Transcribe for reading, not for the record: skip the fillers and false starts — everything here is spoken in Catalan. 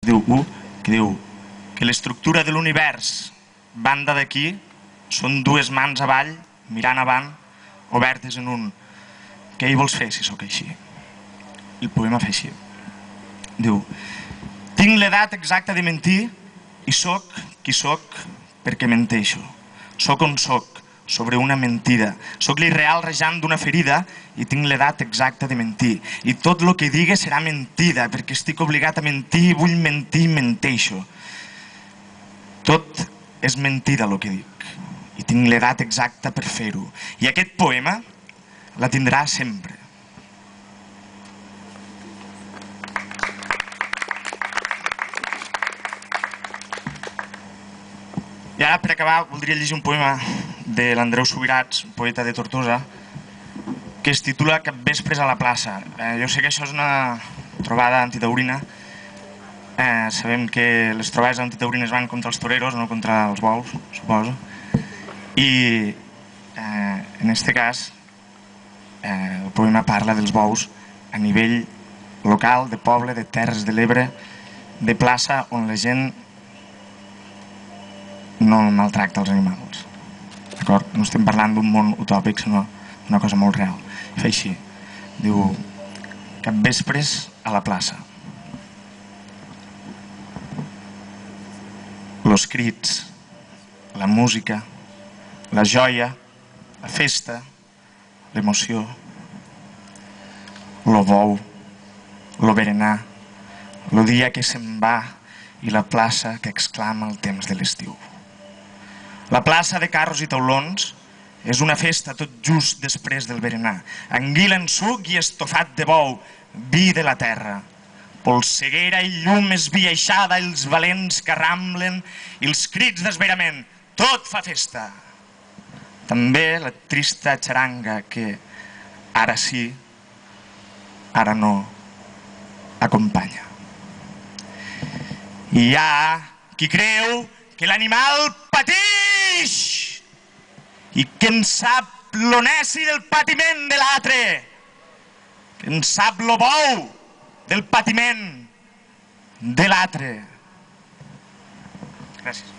que diu que l'estructura de l'univers, banda d'aquí, són dues mans avall, mirant avant, obertes en un. Què hi vols fer si sóc així? El poema fa així. Diu, tinc l'edat exacta de mentir i sóc qui sóc perquè menteixo. Sóc on sóc, sobre una mentida. Sóc l'irreal rejant d'una ferida i tinc l'edat exacta de mentir. I tot el que digui serà mentida perquè estic obligat a mentir, vull mentir, menteixo. Tot és mentida el que dic i tinc l'edat exacta per fer-ho. I aquest poema la tindrà sempre. I ara, per acabar, voldria llegir un poema de l'Andreu Subirats, poeta de Tortosa, que es titula Capvespres a la plaça. Jo sé que això és una trobada antitaurina. Sabem que les trobades antitaurines van contra els toreros, no contra els bous, suposo. I en aquest cas el poema parla dels bous a nivell local, de poble, de Terres de l'Ebre, de plaça on la gent no maltracta els animals. D'acord? No estem parlant d'un món utòpic, sinó una cosa molt real. I fa així. Diu, capvespres a la plaça. Los crits, la música, la joia, la festa, l'emoció, lo bou, lo berenar, lo dia que se'n va i la plaça que exclama el temps de l'estiu. La plaça de carros i taulons és una festa tot just després del berenar. Anguila en suc i estofat de bou, vi de la terra. Polseguera i llum esbiaixada, els valents que ramblen i els crits d'esverament. Tot fa festa. També la trista xaranga que ara sí, ara no, acompanya. I hi ha qui creu que l'animal pateix i que en sap lo neci del patiment de l'altre, que en sap lo bou del patiment de l'altre. Gràcies.